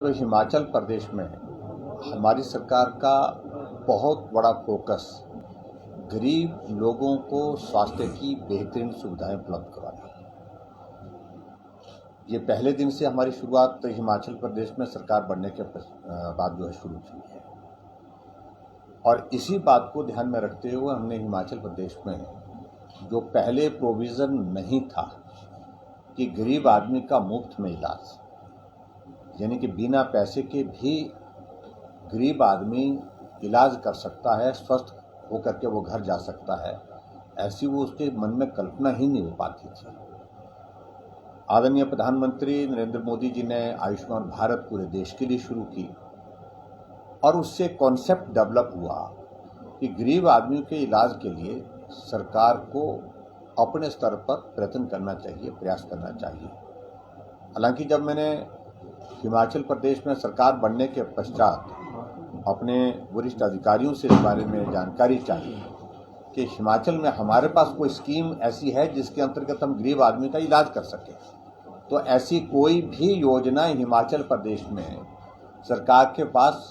तो हिमाचल प्रदेश में हमारी सरकार का बहुत बड़ा फोकस गरीब लोगों को स्वास्थ्य की बेहतरीन सुविधाएं उपलब्ध कराना है। ये पहले दिन से हमारी शुरुआत हिमाचल प्रदेश में सरकार बनने के बाद जो है शुरू की है, और इसी बात को ध्यान में रखते हुए हमने हिमाचल प्रदेश में जो पहले प्रोविज़न नहीं था कि गरीब आदमी का मुफ्त में इलाज, यानी कि बिना पैसे के भी गरीब आदमी इलाज कर सकता है, स्वस्थ होकर के वो घर जा सकता है, ऐसी वो उसके मन में कल्पना ही नहीं हो पाती थी। आदरणीय प्रधानमंत्री नरेंद्र मोदी जी ने आयुष्मान भारत पूरे देश के लिए शुरू की, और उससे कॉन्सेप्ट डेवलप हुआ कि गरीब आदमियों के इलाज के लिए सरकार को अपने स्तर पर प्रयत्न करना चाहिए, प्रयास करना चाहिए। हालांकि जब मैंने हिमाचल प्रदेश में सरकार बनने के पश्चात अपने वरिष्ठ अधिकारियों से इस बारे में जानकारी चाहिए कि हिमाचल में हमारे पास कोई स्कीम ऐसी है जिसके अंतर्गत हम गरीब आदमी का इलाज कर सकें, तो ऐसी कोई भी योजना हिमाचल प्रदेश में सरकार के पास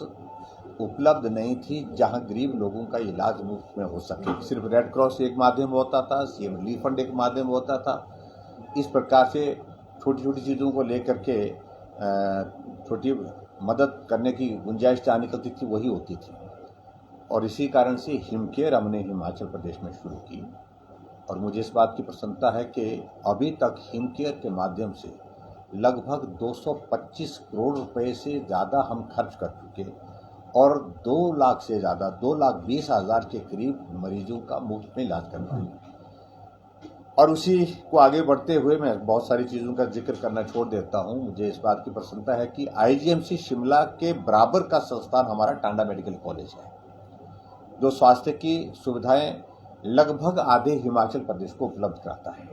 उपलब्ध नहीं थी जहां गरीब लोगों का इलाज मुफ्त में हो सके। सिर्फ रेड क्रॉस एक माध्यम होता था, सीएम रिलीफ फंड एक माध्यम होता था। इस प्रकार से छोटी छोटी चीज़ों को लेकर के छोटी मदद करने की गुंजाइश जहाँ निकलती थी वही होती थी, और इसी कारण से हिमकेयर हमने हिमाचल प्रदेश में शुरू की। और मुझे इस बात की प्रसन्नता है कि अभी तक हिमकेयर के माध्यम से लगभग 225 करोड़ रुपए से ज़्यादा हम खर्च कर चुके, और 2 लाख से ज़्यादा 2,20,000 के करीब मरीजों का मुफ्त में इलाज कर पाए। और उसी को आगे बढ़ते हुए मैं बहुत सारी चीज़ों का जिक्र करना छोड़ देता हूं। मुझे इस बात की प्रसन्नता है कि आईजीएमसी शिमला के बराबर का संस्थान हमारा टांडा मेडिकल कॉलेज है, जो स्वास्थ्य की सुविधाएं लगभग आधे हिमाचल प्रदेश को उपलब्ध कराता है।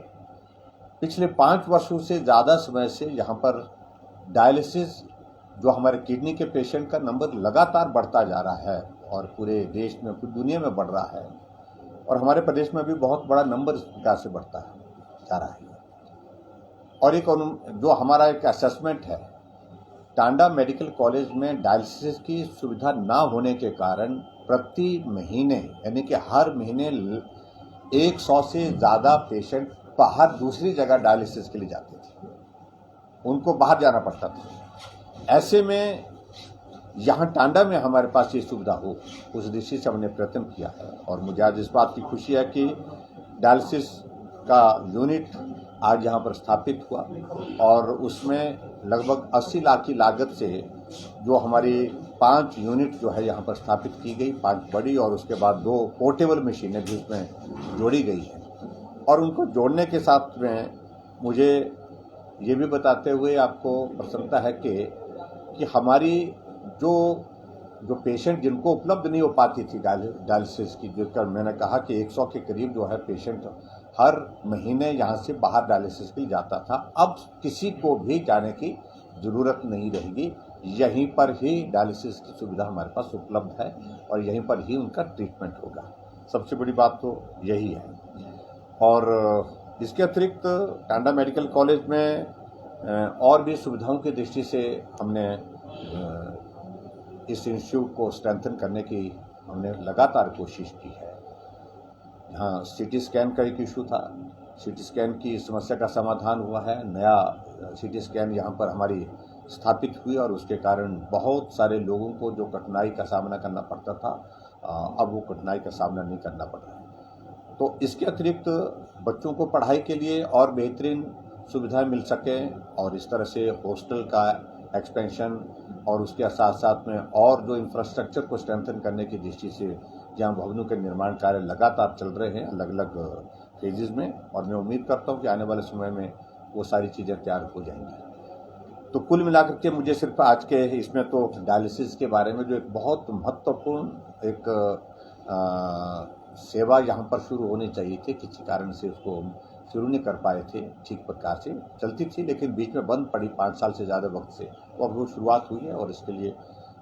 पिछले 5 वर्षों से ज़्यादा समय से यहाँ पर डायलिसिस, जो हमारे किडनी के पेशेंट का नंबर लगातार बढ़ता जा रहा है और पूरे देश में, पूरी दुनिया में बढ़ रहा है, और हमारे प्रदेश में भी बहुत बड़ा नंबर इस प्रकार से बढ़ता जा रहा है। और एक जो हमारा एक असेसमेंट है, टांडा मेडिकल कॉलेज में डायलिसिस की सुविधा ना होने के कारण प्रति महीने, यानी कि हर महीने 100 से ज़्यादा पेशेंट बाहर दूसरी जगह डायलिसिस के लिए जाते थे, उनको बाहर जाना पड़ता था। ऐसे में यहाँ टांडा में हमारे पास ये सुविधा हो, उस दृष्टि से हमने प्रयत्न किया है। और मुझे आज इस बात की खुशी है कि डायलिसिस का यूनिट आज यहाँ पर स्थापित हुआ, और उसमें लगभग 80 लाख की लागत से जो हमारी 5 यूनिट जो है यहाँ पर स्थापित की गई, 5 बड़ी और उसके बाद 2 पोर्टेबल मशीनें भी उसमें जोड़ी गई है। और उनको जोड़ने के साथ में मुझे ये भी बताते हुए आपको प्रसन्नता है कि हमारी जो पेशेंट जिनको उपलब्ध नहीं हो पाती थी डायलिसिस की, जिसका मैंने कहा कि 100 के करीब जो है पेशेंट हर महीने यहाँ से बाहर डायलिसिस के लिए जाता था, अब किसी को भी जाने की ज़रूरत नहीं रहेगी। यहीं पर ही डायलिसिस की सुविधा हमारे पास उपलब्ध है और यहीं पर ही उनका ट्रीटमेंट होगा। सबसे बड़ी बात तो यही है। और इसके अतिरिक्त टांडा मेडिकल कॉलेज में और भी सुविधाओं की दृष्टि से हमने इस इंस्टीट्यूट को स्ट्रेंथन करने की हमने लगातार कोशिश की है। यहाँ सीटी स्कैन का एक इशू था, सीटी स्कैन की समस्या का समाधान हुआ है। नया सीटी स्कैन यहाँ पर हमारी स्थापित हुई, और उसके कारण बहुत सारे लोगों को जो कठिनाई का सामना करना पड़ता था, अब वो कठिनाई का सामना नहीं करना पड़ रहा है। तो इसके अतिरिक्त बच्चों को पढ़ाई के लिए और बेहतरीन सुविधाएं मिल सकें, और इस तरह से हॉस्टल का एक्सपेंशन और उसके साथ साथ में और जो इंफ्रास्ट्रक्चर को स्ट्रेंथन करने की दृष्टि से जहाँ भवनों के निर्माण कार्य लगातार चल रहे हैं अलग अलग फेजेस में, और मैं उम्मीद करता हूँ कि आने वाले समय में वो सारी चीज़ें तैयार हो जाएंगी। तो कुल मिलाकर के मुझे सिर्फ आज के इसमें तो डायलिसिस के बारे में जो एक बहुत महत्वपूर्ण एक सेवा यहाँ पर शुरू होनी चाहिए थी, किसी कारण से उसको शुरू नहीं कर पाए थे, ठीक प्रकार से चलती थी लेकिन बीच में बंद पड़ी 5 साल से ज़्यादा वक्त से, वो अब वो शुरुआत हुई है। और इसके लिए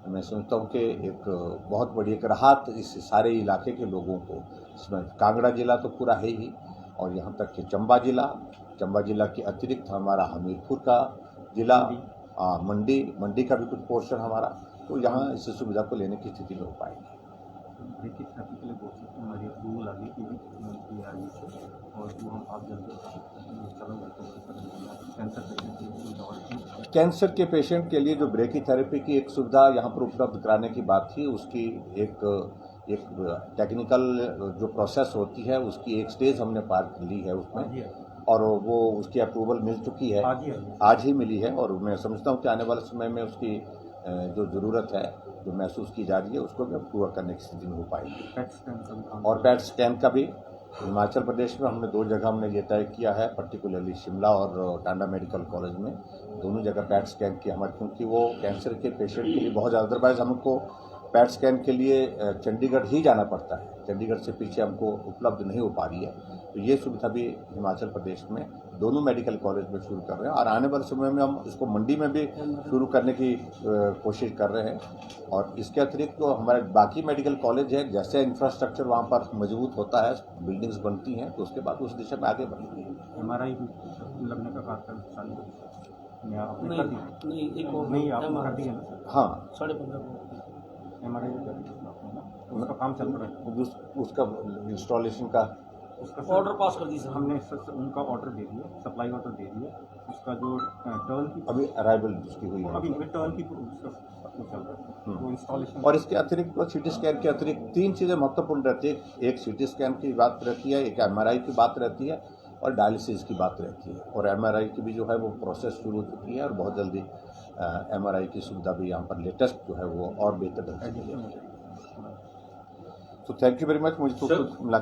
मैं समझता हूँ कि एक बहुत बड़ी एक राहत इस सारे इलाके के लोगों को, इसमें कांगड़ा जिला तो पूरा है ही, और यहाँ तक कि चंबा जिला के अतिरिक्त हमारा हमीरपुर का जिला, मंडी का भी कुछ पोर्शन हमारा, तो यहाँ इस सुविधा को लेने की स्थिति में हो पाएगी। ब्रेकिंग थेरेपी के लिए बहुत सी हमारी अप्रूवल आ गई की आ गई थी और वो हम आप जल्दी चलो कैंसर पेशेंट की दवा कैंसर के पेशेंट के लिए जो ब्रेकी थेरेपी की एक सुविधा यहाँ पर उपलब्ध कराने की बात थी, उसकी एक टेक्निकल जो प्रोसेस होती है उसकी एक स्टेज हमने पार कर ली है उसमें, और वो उसकी अप्रूवल मिल चुकी है, आज ही मिली है। और मैं समझता हूँ कि आने वाले समय में उसकी जो ज़रूरत है, जो महसूस की जा रही है, उसको भी पूरा करने की स्थिति में हो पाएगी। और पैट स्कैन का भी हिमाचल प्रदेश में हमने 2 जगह हमने ये तय किया है, पर्टिकुलरली शिमला और टांडा मेडिकल कॉलेज में, दोनों जगह पैट स्कैन की हमारे, क्योंकि वो कैंसर के पेशेंट के लिए बहुत ज़्यादा, अदरवाइज हमको पैट स्कैन के लिए चंडीगढ़ ही जाना पड़ता है, चंडीगढ़ से पीछे हमको उपलब्ध नहीं हो पा रही है। तो ये सुविधा भी हिमाचल प्रदेश में दोनों मेडिकल कॉलेज में शुरू कर रहे हैं, और आने वाले समय में हम इसको मंडी में भी शुरू करने की कोशिश कर रहे हैं। और इसके अतिरिक्त जो हमारे बाकी मेडिकल कॉलेज है, जैसे इंफ्रास्ट्रक्चर वहाँ पर मजबूत होता है, बिल्डिंग्स बनती हैं, तो उसके बाद उस दिशा में आगे बढ़ेंगे। हमारा लगने का कार्यक्रम चालू नहीं, आपने कर दिया? नहीं, आपने कर दिया ना? हाँ, 15.5 हमारे उसका काम चल रहा है, उसका इंस्टॉलेशन का ऑर्डर पास कर दी सर। हमने उनका ऑर्डर दे दिया, सप्लाई ऑर्डर दे दिया, उसका जो टर्न की अभी अराइवल उसकी हुई है, अभी टर्न की चल रहा है वो इंस्टॉलेशन। और इसके अतिरिक्त सिटी स्कैन के अतिरिक्त 3 चीज़ें महत्वपूर्ण रहती है। एक सिटी स्कैन की बात रहती है, एक MRI की बात रहती है, और डायलिसिस की बात रहती है। और MRI की भी जो है वो प्रोसेस शुरू हो चुकी है, और बहुत जल्दी MRI की सुविधा भी यहाँ पर लेटेस्ट जो है वो और बेहतर ढंग से मिलेगी। तो थैंक यू वेरी मच, मुझे तो